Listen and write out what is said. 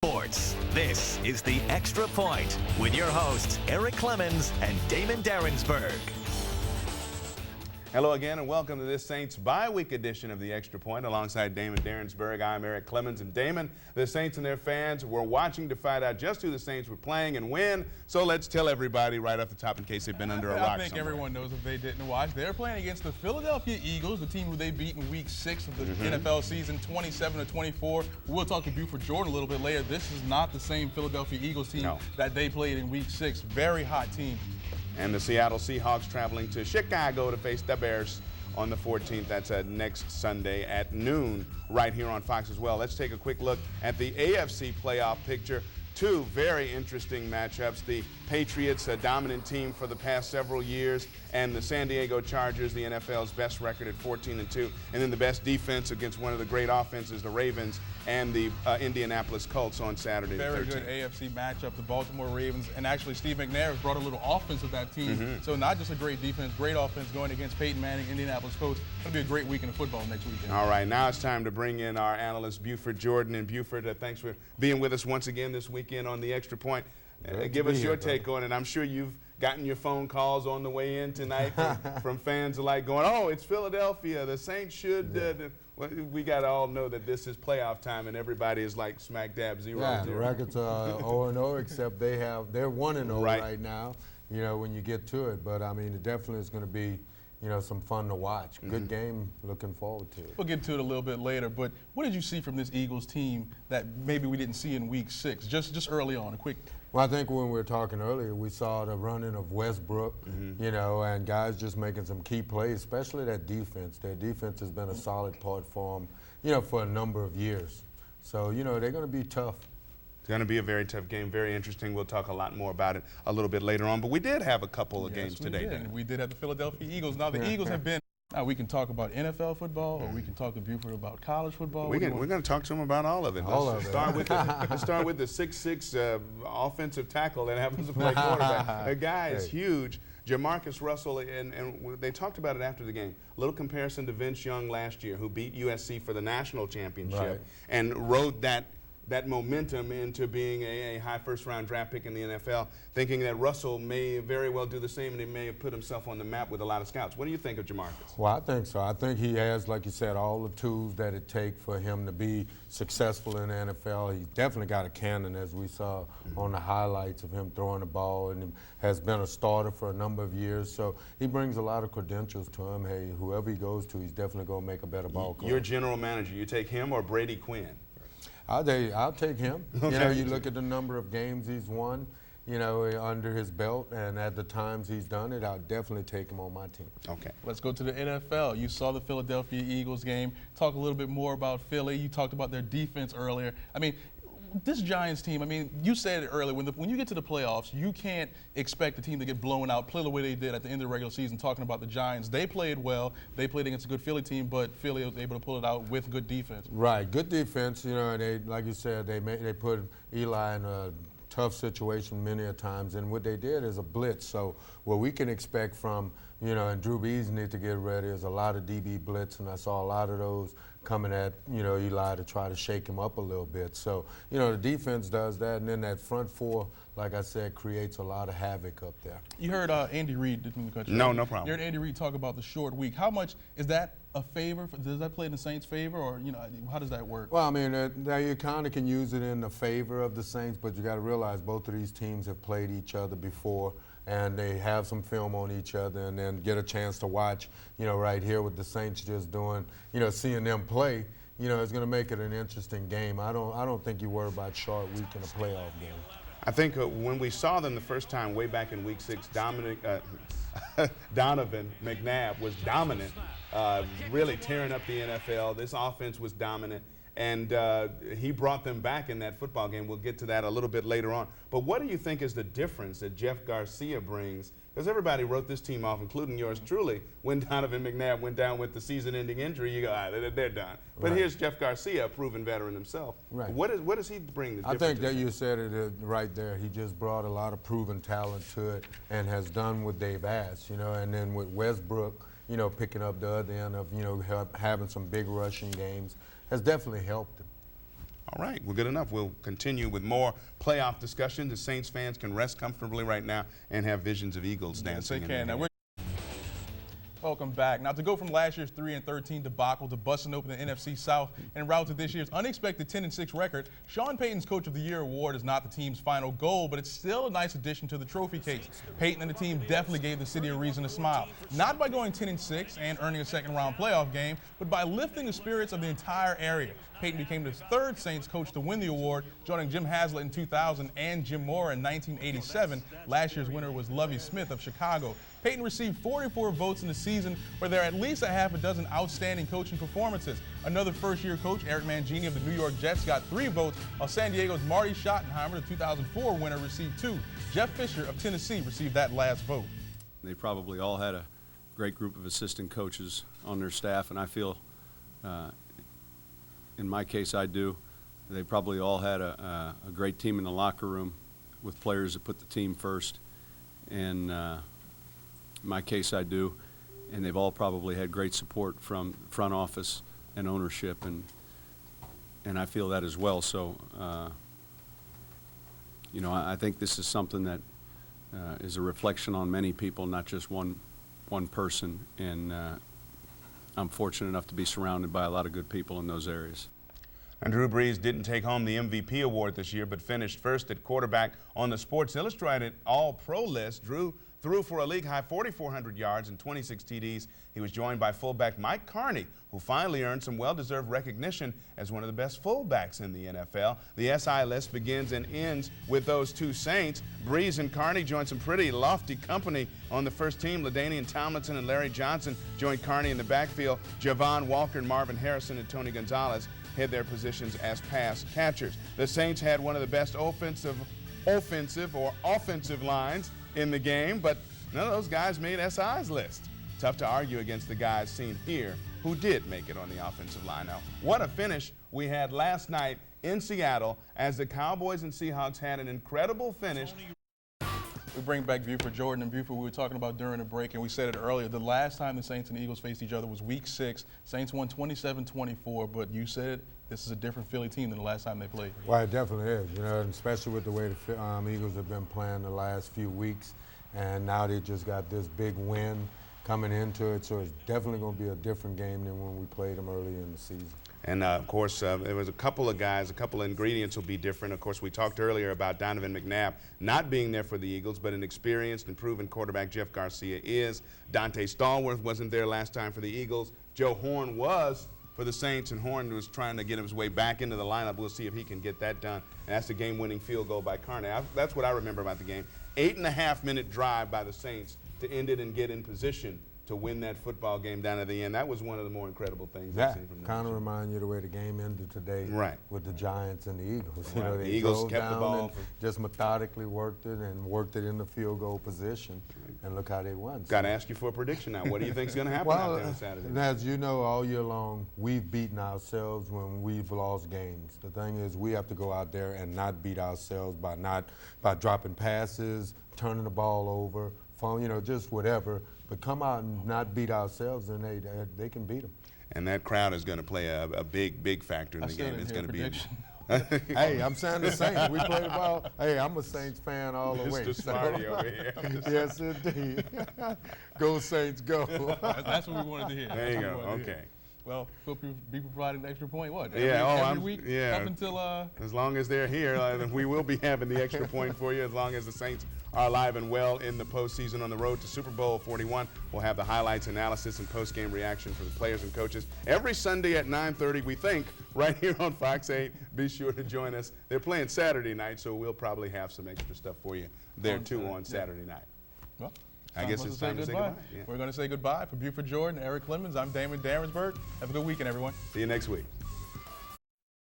sports. This is The Extra Point with your hosts, Eric Clemons and Damon Darensburg. Hello again and welcome to this Saints bye-week edition of The Extra Point. Alongside Damon Darensburg, I'm Eric Clemons. And Damon, the Saints and their fans were watching to find out just who the Saints were playing and when. So let's tell everybody right off the top in case they've been under a rock I think somewhere. everyone knows if they didn't watch. They're playing against the Philadelphia Eagles, the team who they beat in Week 6 of the NFL season, 27-24. We'll talk to Buford Jordan a little bit later. This is not the same Philadelphia Eagles team that they played in Week 6. Very hot team. And the Seattle Seahawks traveling to Chicago to face the Bears on the 14th. That's next Sunday at noon right here on Fox as well. Let's take a quick look at the AFC playoff picture. Two very interesting matchups. The Patriots, a dominant team for the past several years, and the San Diego Chargers, the NFL's best record at 14-2, and then the best defense against one of the great offenses, the Ravens, and the Indianapolis Colts on Saturday. Very good AFC matchup, the Baltimore Ravens, and actually Steve McNair has brought a little offense of that team. So not just a great defense, great offense going against Peyton Manning, Indianapolis Colts. It's going to be a great weekend of football next weekend. All right, now it's time to bring in our analyst, Buford Jordan. And Buford, thanks for being with us once again this weekend on The Extra Point. Give us your take on it. I'm sure you've gotten your phone calls on the way in tonight from fans alike going, oh, it's Philadelphia. The Saints should. We got to all know that this is playoff time and everybody is like smack dab 0-0. Yeah, the records are 0-0, except they're 1-0 right now, you know, when you get to it. But, I mean, it definitely is going to be, you know, some fun to watch. Good game, looking forward to it. We'll get to it a little bit later, but what did you see from this Eagles team that maybe we didn't see in Week 6, just early on, a quick? Well, I think when we were talking earlier, we saw the running of Westbrook, you know, and guys just making some key plays, especially that defense. Their defense has been a solid part for them, you know, for a number of years. So, you know, they're going to be tough. It's going to be a very tough game, very interesting. We'll talk a lot more about it a little bit later on. But we did have a couple of games today. We did have the Philadelphia Eagles. Now, the Eagles have been. We can talk about NFL football, or we can talk to Buford about college football. We're going to talk to him about all of it. Let's start with the 6'6" offensive tackle that happens to play quarterback. The guy is huge. Jamarcus Russell, and they talked about it after the game. A little comparison to Vince Young last year, who beat USC for the national championship and rode that momentum into being a high first-round draft pick in the NFL, thinking that Russell may very well do the same and he may have put himself on the map with a lot of scouts. What do you think of Jamarcus? Well, I think so. I think he has, like you said, all the tools that it takes for him to be successful in the NFL. He's definitely got a cannon, as we saw on the highlights of him throwing the ball, and has been a starter for a number of years. So he brings a lot of credentials to him. Hey, whoever he goes to, he's definitely going to make a better ball club. Your general manager, you take him or Brady Quinn? I'll take him. Okay. You know, you look at the number of games he's won, you know, under his belt, and at the times he's done it, I'll definitely take him on my team. Okay. Let's go to the NFL. You saw the Philadelphia Eagles game. Talk a little bit more about Philly. You talked about their defense earlier. I mean, this Giants team, I mean, you said it earlier, when you get to the playoffs, you can't expect the team to get blown out, play the way they did at the end of the regular season, talking about the Giants. They played well. They played against a good Philly team, but Philly was able to pull it out with good defense. Right, good defense. You know, they, like you said, they put Eli in a tough situation many a times, and what they did is a blitz. So what we can expect from, you know, and Drew Brees need to get ready is a lot of DB blitz, and I saw a lot of those coming at, you know, Eli to try to shake him up a little bit. So, you know, the defense does that, and then that front four, like I said, creates a lot of havoc up there. You heard Andy Reid. No problem. You heard Andy Reid talk about the short week. How much is that a favor? Does that play in the Saints' favor, or, you know, how does that work? Well, I mean, you kind of can use it in the favor of the Saints, but you got to realize both of these teams have played each other before, and they have some film on each other, and then get a chance to watch, you know, right here with the Saints just doing, you know, seeing them play, you know, it's going to make it an interesting game. I don't think you worry about short week in a playoff game. I think when we saw them the first time way back in Week 6, Donovan McNabb was dominant, really tearing up the NFL. This offense was dominant. And he brought them back in that football game. We'll get to that a little bit later on. But what do you think is the difference that Jeff Garcia brings? Because everybody wrote this team off, including yours truly. When Donovan McNabb went down with the season-ending injury, you go, they're done. But here's Jeff Garcia, a proven veteran himself. Right. What does he bring? I think that you said it right there. He just brought a lot of proven talent to it and has done what they've asked, you know. And then with Westbrook, you know, picking up the other end of, you know, having some big rushing games has definitely helped him. All right, well, good enough. We'll continue with more playoff discussion. The Saints fans can rest comfortably right now and have visions of Eagles dancing. Yes, they can. Welcome back. Now, to go from last year's 3-13 debacle to busting open the NFC South en route to this year's unexpected 10-6 record, Sean Payton's Coach of the Year award is not the team's final goal, but it's still a nice addition to the trophy case. Payton and the team definitely gave the city a reason to smile, not by going 10-6 and earning a second-round playoff game, but by lifting the spirits of the entire area. Payton became the third Saints coach to win the award, joining Jim Haslett in 2000 and Jim Mora in 1987. Last year's winner was Lovie Smith of Chicago. Payton received 44 votes in the season, where there are at least a half a dozen outstanding coaching performances. Another first-year coach, Eric Mangini of the New York Jets, got 3 votes, while San Diego's Marty Schottenheimer, the 2004 winner, received 2. Jeff Fisher of Tennessee received that last vote. They probably all had a great group of assistant coaches on their staff, and I feel, in my case, I do. They probably all had a great team in the locker room with players that put the team first, and in my case, I do. And they've all probably had great support from front office and ownership, and I feel that as well. So, you know, I think this is something that is a reflection on many people, not just one person. And I'm fortunate enough to be surrounded by a lot of good people in those areas. And Drew Brees didn't take home the MVP award this year, but finished first at quarterback on the Sports Illustrated All-Pro list. Drew threw for a league-high 4,400 yards and 26 TDs. He was joined by fullback Mike Carney, who finally earned some well-deserved recognition as one of the best fullbacks in the NFL. The SI list begins and ends with those two Saints. Brees and Carney joined some pretty lofty company on the first team. LaDainian Tomlinson and Larry Johnson joined Carney in the backfield. Javon Walker and Marvin Harrison and Tony Gonzalez had their positions as pass catchers. The Saints had one of the best offensive lines in the game, but none of those guys made SI's list. Tough to argue against the guys seen here who did make it on the offensive line. Now, what a finish we had last night in Seattle as the Cowboys and Seahawks had an incredible finish. We bring back Buford Jordan, and Buford, we were talking about during the break, and we said it earlier, the last time the Saints and the Eagles faced each other was Week 6. Saints won 27-24, but you said this is a different Philly team than the last time they played. Well, it definitely is, you know, especially with the way the Eagles have been playing the last few weeks, and now they just got this big win coming into it, so it's definitely going to be a different game than when we played them early in the season. And, of course, there was a couple of guys, a couple of ingredients will be different. Of course, we talked earlier about Donovan McNabb not being there for the Eagles, but an experienced and proven quarterback Jeff Garcia is. Dante Stallworth wasn't there last time for the Eagles. Joe Horn was for the Saints, and Horn was trying to get his way back into the lineup. We'll see if he can get that done. And that's the game-winning field goal by Carney. That's what I remember about the game. 8.5-minute drive by the Saints to end it and get in position to win that football game down at the end. That was one of the more incredible things I've seen from them. Kind of remind you the way the game ended today, right, with the Giants and the Eagles. Right. You know, the Eagles kept the ball and just methodically worked it in the field goal position, and look how they won. Got to ask you for a prediction now. What do you think is going to happen out there on Saturday? And as you know, all year long, we've beaten ourselves when we've lost games. The thing is, we have to go out there and not beat ourselves by dropping passes, turning the ball over, you know, just whatever. But come out and not beat ourselves, and they can beat them. And that crowd is going to play a big factor in the game. It's going to be. Hey, I'm saying the Saints. We play the ball. Hey, I'm a Saints fan all the way. Mr. Smarty over here. Yes, indeed. Go Saints, go. That's what we wanted to hear. There you go. Okay. Well, we'll be providing the extra point, what? Every week? Yeah. Up until as long as they're here, we will be having the extra point for you as long as the Saints are alive and well in the postseason on the road to Super Bowl 41. We'll have the highlights, analysis, and post-game reaction for the players and coaches every Sunday at 9:30, we think, right here on Fox 8. Be sure to join us. They're playing Saturday night, so we'll probably have some extra stuff for you there, too, on Saturday night. Well, I guess it's time to say goodbye. Yeah. We're going to say goodbye. For Buford Jordan, Eric Clemons, I'm Damon Darensburg. Have a good weekend, everyone. See you next week.